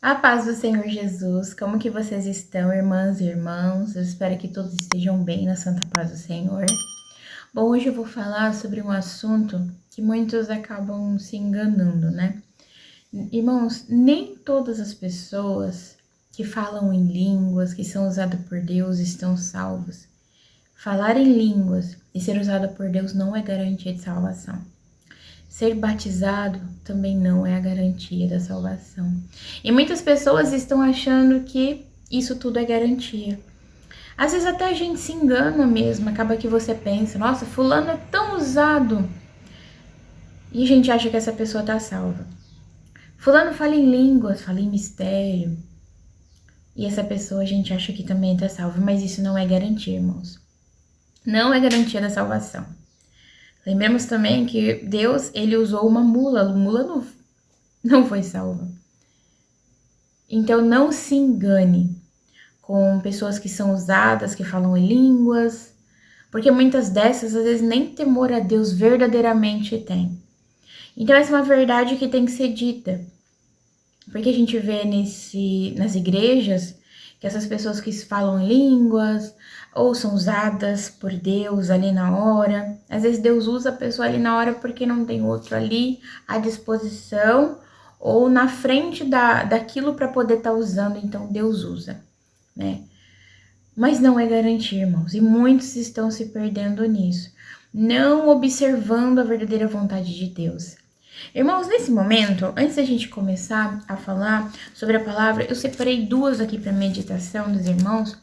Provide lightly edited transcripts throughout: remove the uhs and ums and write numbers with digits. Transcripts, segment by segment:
A paz do Senhor Jesus, como que vocês estão, irmãs e irmãos? Eu espero que todos estejam bem na santa paz do Senhor. Bom, hoje eu vou falar sobre um assunto que muitos acabam se enganando, né? Irmãos, nem todas as pessoas que falam em línguas, que são usadas por Deus, estão salvas. Falar em línguas e ser usada por Deus não é garantia de salvação. Ser batizado também não é a garantia da salvação. E muitas pessoas estão achando que isso tudo é garantia. Às vezes até a gente se engana mesmo, acaba que você pensa, nossa, fulano é tão usado. E a gente acha que essa pessoa tá salva. Fulano fala em línguas, fala em mistério. E essa pessoa a gente acha que também tá salva, mas isso não é garantia, irmãos. Não é garantia da salvação. Lembremos também que Deus, ele usou uma mula. A mula não foi salva. Então não se engane com pessoas que são usadas, que falam em línguas, porque muitas dessas às vezes nem temor a Deus verdadeiramente tem. Então essa é uma verdade que tem que ser dita. Porque a gente vê nas igrejas que essas pessoas que falam em línguas ou são usadas por Deus ali na hora. Às vezes Deus usa a pessoa ali na hora porque não tem outro ali à disposição ou na frente daquilo para poder estar usando, então Deus usa, né? Mas não é garantia, irmãos, e muitos estão se perdendo nisso, não observando a verdadeira vontade de Deus. Irmãos, nesse momento, antes da gente começar a falar sobre a palavra, eu separei duas aqui para meditação dos irmãos,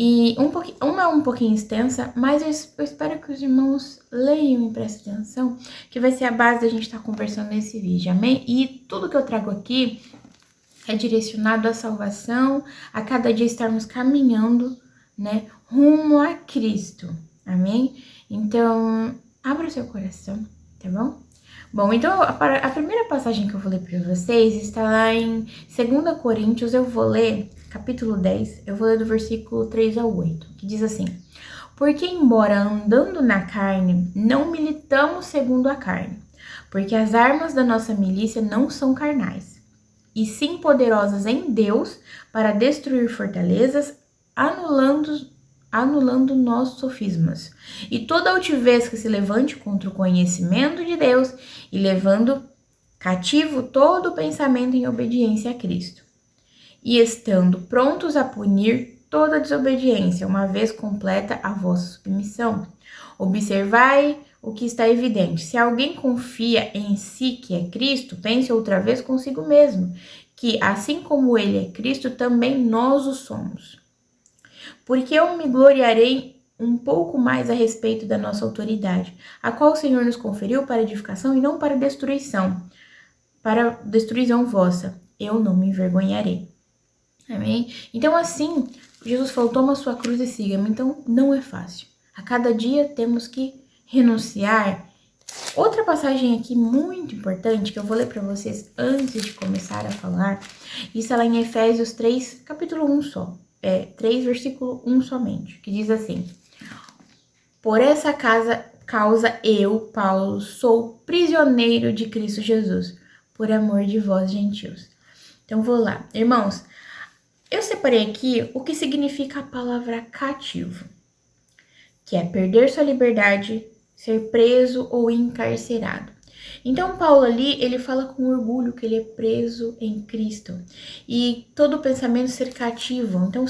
e uma é um pouquinho extensa, mas eu espero que os irmãos leiam e prestem atenção, que vai ser a base da gente estar conversando nesse vídeo, amém? E tudo que eu trago aqui é direcionado à salvação, a cada dia estarmos caminhando, né, rumo a Cristo, amém? Então, abra o seu coração, tá bom? Bom, então a primeira passagem que eu vou ler para vocês está lá em 2 Coríntios, eu vou ler capítulo 10, eu vou ler do versículo 3 ao 8, que diz assim: Porque embora andando na carne, não militamos segundo a carne, porque as armas da nossa milícia não são carnais, e sim poderosas em Deus para destruir fortalezas, anulando nossos sofismas, e toda altivez que se levante contra o conhecimento de Deus, e levando cativo todo o pensamento em obediência a Cristo, e estando prontos a punir toda desobediência, uma vez completa a vossa submissão. Observai o que está evidente. Se alguém confia em si que é Cristo, pense outra vez consigo mesmo, que assim como ele é Cristo, também nós o somos. Porque eu me gloriarei um pouco mais a respeito da nossa autoridade, a qual o Senhor nos conferiu para edificação e não para destruição vossa. Eu não me envergonharei. Amém? Então assim, Jesus falou, toma a sua cruz e siga-me. Então não é fácil. A cada dia temos que renunciar. Outra passagem aqui muito importante que eu vou ler para vocês antes de começar a falar, isso é lá em Efésios 3, capítulo 1 só. 3, versículo 1 somente, que diz assim: Por essa causa eu, Paulo, sou prisioneiro de Cristo Jesus, por amor de vós, gentios. Então vou lá. Irmãos, eu separei aqui o que significa a palavra cativo, que é perder sua liberdade, ser preso ou encarcerado. Então, Paulo ali, ele fala com orgulho que ele é preso em Cristo. E todo pensamento ser cativo. Então,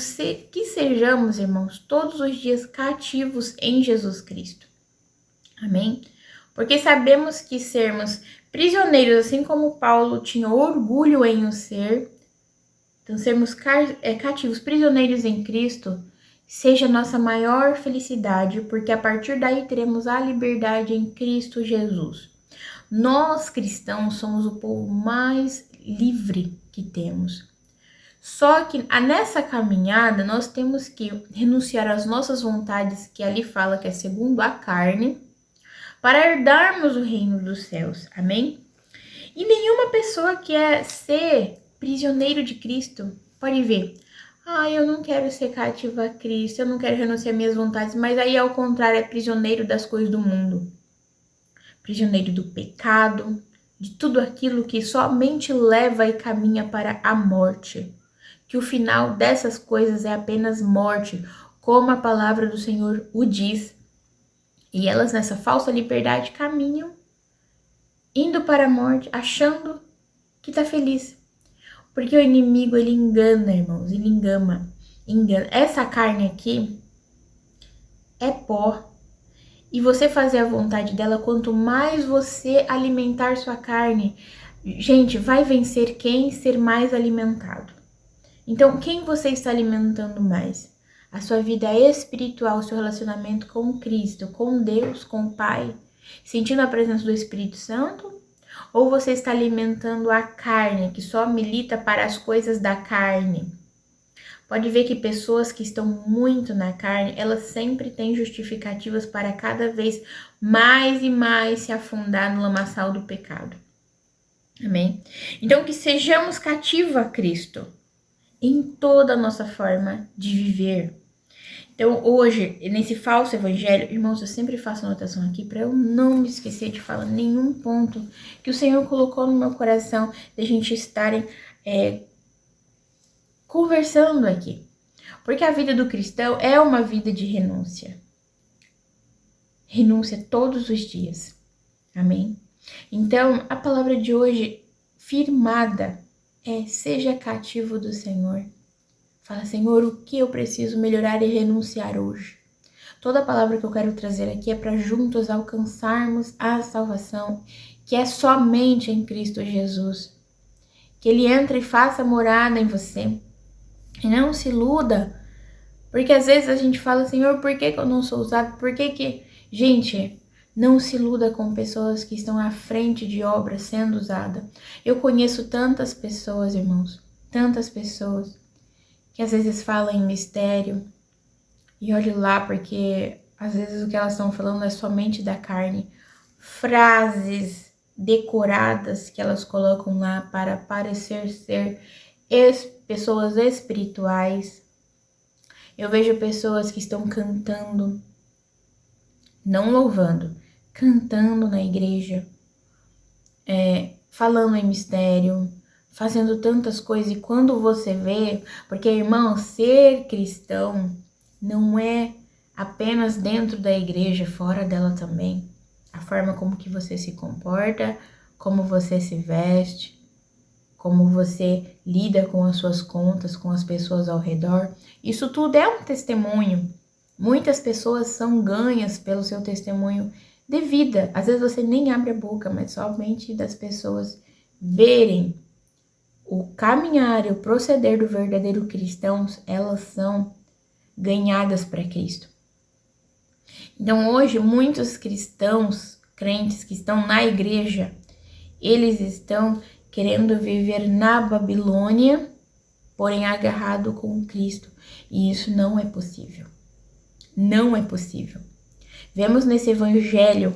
que sejamos, irmãos, todos os dias cativos em Jesus Cristo. Amém? Porque sabemos que sermos prisioneiros, assim como Paulo tinha orgulho em o ser, então sermos cativos, prisioneiros em Cristo, seja a nossa maior felicidade, porque a partir daí teremos a liberdade em Cristo Jesus. Nós, cristãos, somos o povo mais livre que temos. Só que nessa caminhada, nós temos que renunciar às nossas vontades, que ali fala que é segundo a carne, para herdarmos o reino dos céus. Amém? E nenhuma pessoa quer ser prisioneiro de Cristo. Pode ver. Eu não quero ser cativa a Cristo, eu não quero renunciar às minhas vontades, mas aí ao contrário é prisioneiro das coisas do mundo. Prisioneiro do pecado, de tudo aquilo que somente leva e caminha para a morte. Que o final dessas coisas é apenas morte, como a palavra do Senhor o diz. E elas nessa falsa liberdade caminham, indo para a morte, achando que tá feliz. Porque o inimigo, ele engana, irmãos, ele engana. Essa carne aqui é pó. E você fazer a vontade dela, quanto mais você alimentar sua carne, gente, vai vencer quem ser mais alimentado. Então, quem você está alimentando mais? A sua vida espiritual, o seu relacionamento com Cristo, com Deus, com o Pai, sentindo a presença do Espírito Santo? Ou você está alimentando a carne, que só milita para as coisas da carne? Pode ver que pessoas que estão muito na carne, elas sempre têm justificativas para cada vez mais e mais se afundar no lamaçal do pecado. Amém? Então, que sejamos cativos a Cristo em toda a nossa forma de viver. Então, hoje, nesse falso evangelho, irmãos, eu sempre faço anotação aqui para eu não me esquecer de falar nenhum ponto que o Senhor colocou no meu coração de a gente estarem conversando aqui. Porque a vida do cristão é uma vida de renúncia. Renúncia todos os dias. Amém? Então, a palavra de hoje, firmada, é: seja cativo do Senhor. Fala: Senhor, o que eu preciso melhorar e renunciar hoje? Toda a palavra que eu quero trazer aqui é para juntos alcançarmos a salvação, que é somente em Cristo Jesus. Que Ele entre e faça morada em você. E não se iluda, porque às vezes a gente fala: Senhor, por que eu não sou usado? Por que... Gente, não se iluda com pessoas que estão à frente de obras sendo usadas. Eu conheço tantas pessoas, irmãos, tantas pessoas, que às vezes falam em mistério, e olhe lá, porque às vezes o que elas estão falando é somente da carne. Frases decoradas que elas colocam lá para parecer ser pessoas espirituais. Eu vejo pessoas que estão cantando, não louvando, cantando na igreja, falando em mistério, fazendo tantas coisas. E quando você vê, porque, irmão, ser cristão não é apenas dentro da igreja, fora dela também. A forma como que você se comporta, como você se veste, como você lida com as suas contas, com as pessoas ao redor. Isso tudo é um testemunho. Muitas pessoas são ganhas pelo seu testemunho de vida. Às vezes você nem abre a boca, mas somente das pessoas verem o caminhar e o proceder do verdadeiro cristão, elas são ganhadas para Cristo. Então hoje muitos cristãos, crentes que estão na igreja, eles estão querendo viver na Babilônia, porém agarrado com Cristo. E isso não é possível. Não é possível. Vemos nesse evangelho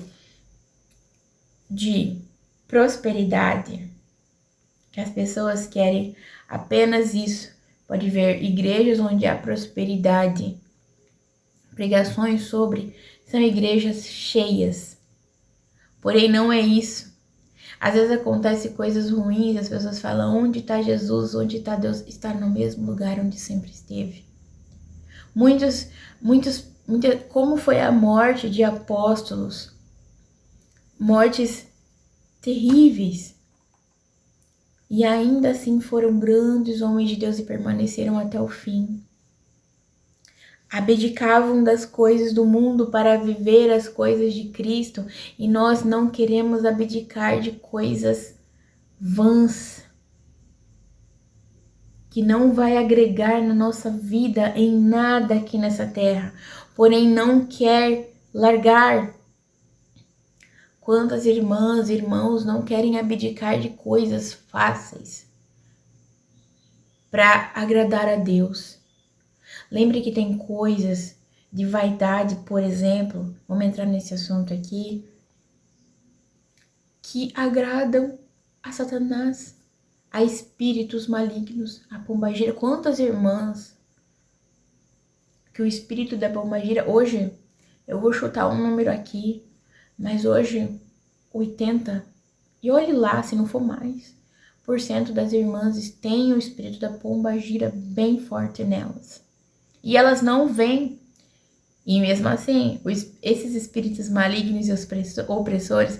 de prosperidade que as pessoas querem apenas isso. Pode ver igrejas onde há prosperidade, pregações sobre, são igrejas cheias. Porém não é isso. Às vezes acontece coisas ruins, as pessoas falam: onde está Jesus, onde está Deus? Está no mesmo lugar onde sempre esteve. Como foi a morte de apóstolos, mortes terríveis, e ainda assim foram grandes homens de Deus e permaneceram até o fim. Abdicavam das coisas do mundo para viver as coisas de Cristo, e nós não queremos abdicar de coisas vãs, que não vai agregar na nossa vida em nada aqui nessa terra, porém não quer largar. Quantas irmãs e irmãos não querem abdicar de coisas fáceis para agradar a Deus? Lembre que tem coisas de vaidade, por exemplo, vamos entrar nesse assunto aqui, que agradam a Satanás, a espíritos malignos, a pombagira. Quantas irmãs que o espírito da pombagira, hoje, eu vou chutar um número aqui, mas hoje 80 E olhe lá, se não for mais, por cento das irmãs têm o espírito da pomba gira bem forte nelas. E elas não veem. E mesmo assim, esses espíritos malignos e opressores,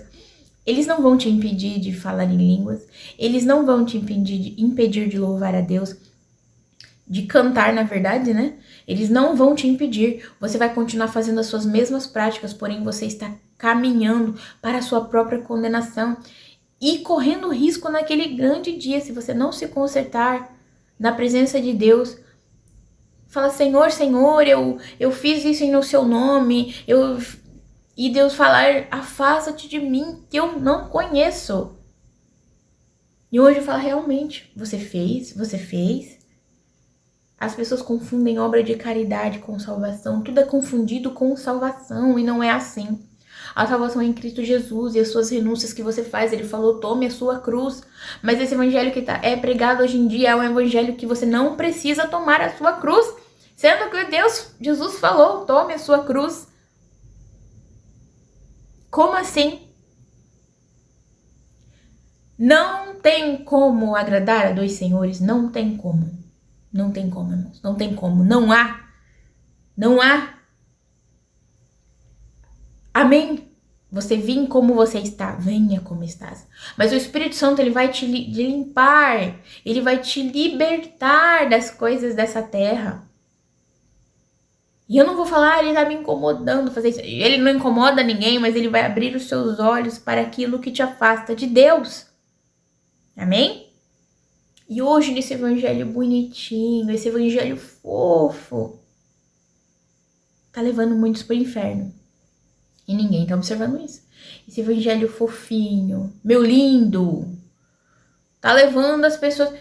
eles não vão te impedir de falar em línguas, eles não vão te impedir de louvar a Deus, de cantar, na verdade, né? Eles não vão te impedir. Você vai continuar fazendo as suas mesmas práticas, porém você está caminhando para a sua própria condenação e correndo risco naquele grande dia, se você não se consertar na presença de Deus. Fala, Senhor, Senhor, eu fiz isso no seu nome, e Deus falar, afasta-te de mim, que eu não conheço. E hoje fala, realmente, você fez. As pessoas confundem obra de caridade com salvação, tudo é confundido com salvação, e não é assim. A salvação é em Cristo Jesus, e as suas renúncias que você faz, ele falou, tome a sua cruz. Mas esse evangelho que é pregado hoje em dia é um evangelho que você não precisa tomar a sua cruz, sendo que Jesus falou, tome a sua cruz. Como assim? Não tem como agradar a dois senhores, não tem como. Não tem como, irmãos, não tem como, não há. Amém? Você vem como você está, venha como estás. Mas o Espírito Santo, ele vai te limpar, ele vai te libertar das coisas dessa terra. E eu não vou falar, ele tá me incomodando fazer isso. Ele não incomoda ninguém, mas ele vai abrir os seus olhos para aquilo que te afasta de Deus. Amém? E hoje, nesse evangelho bonitinho, esse evangelho fofo, tá levando muitos pro inferno. E ninguém tá observando isso. Esse evangelho fofinho, meu lindo, tá levando as pessoas...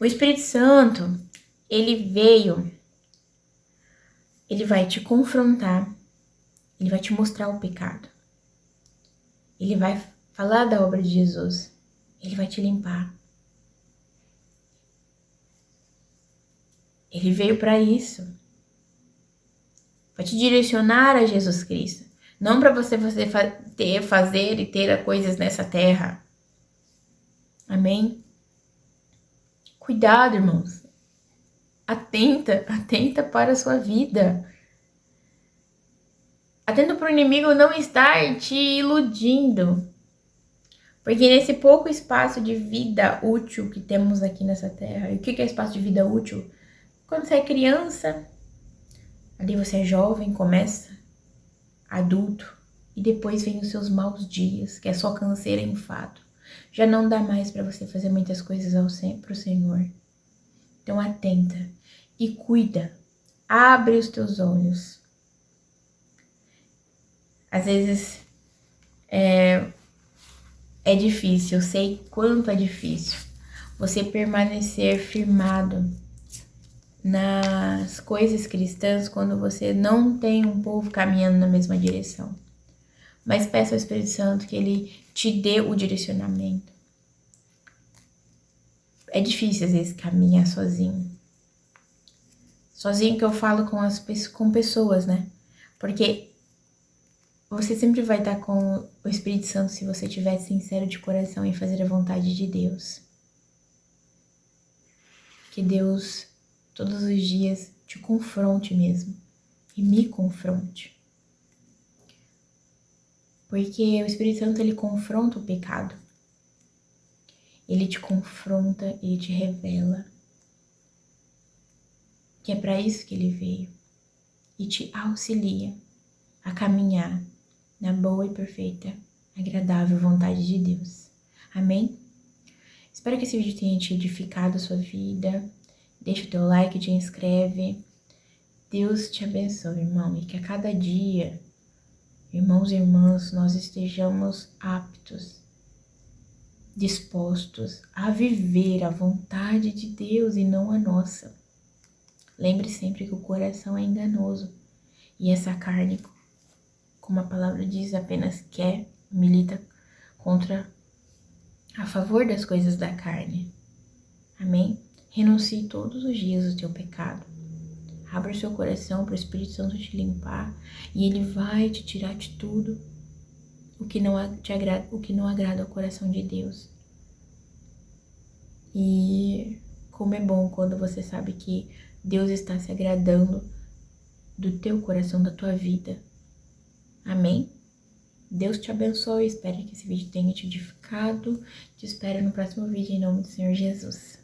O Espírito Santo, ele veio, ele vai te confrontar, ele vai te mostrar o pecado. Ele vai falar da obra de Jesus, ele vai te limpar. Ele veio para isso. Vai te direcionar a Jesus Cristo. Não para você fazer e ter coisas nessa terra. Amém? Cuidado, irmãos. Atenta para a sua vida. Atenta para o inimigo não estar te iludindo. Porque nesse pouco espaço de vida útil que temos aqui nessa terra, e o que é espaço de vida útil? Quando você é criança, ali você é jovem, começa, adulto, e depois vem os seus maus dias, que é só canseira e enfado. Já não dá mais para você fazer muitas coisas pro Senhor. Então atenta e cuida, abre os teus olhos. Às vezes é difícil, eu sei quanto é difícil você permanecer firmado nas coisas cristãs quando você não tem um povo caminhando na mesma direção. Mas peça ao Espírito Santo que ele te dê o direcionamento. É difícil às vezes caminhar sozinho. Sozinho que eu falo com pessoas, né? Porque você sempre vai estar com o Espírito Santo se você estiver sincero de coração em fazer a vontade de Deus. Que Deus todos os dias te confronte mesmo. E me confronte. Porque o Espírito Santo, ele confronta o pecado. Ele te confronta, ele te revela. Que é para isso que ele veio. E te auxilia a caminhar na boa e perfeita, agradável vontade de Deus. Amém? Espero que esse vídeo tenha te edificado a sua vida. Deixa o teu like, te inscreve. Deus te abençoe, irmão. E que a cada dia, irmãos e irmãs, nós estejamos aptos, dispostos a viver a vontade de Deus e não a nossa. Lembre sempre que o coração é enganoso. E essa carne, como a palavra diz, apenas milita a favor das coisas da carne. Amém? Renuncie todos os dias o teu pecado. Abra o seu coração para o Espírito Santo te limpar e ele vai te tirar de tudo. o que não te agrada, o que não agrada ao coração de Deus. E como é bom quando você sabe que Deus está se agradando do teu coração, da tua vida. Amém? Deus te abençoe, espero que esse vídeo tenha te edificado. Te espero no próximo vídeo em nome do Senhor Jesus.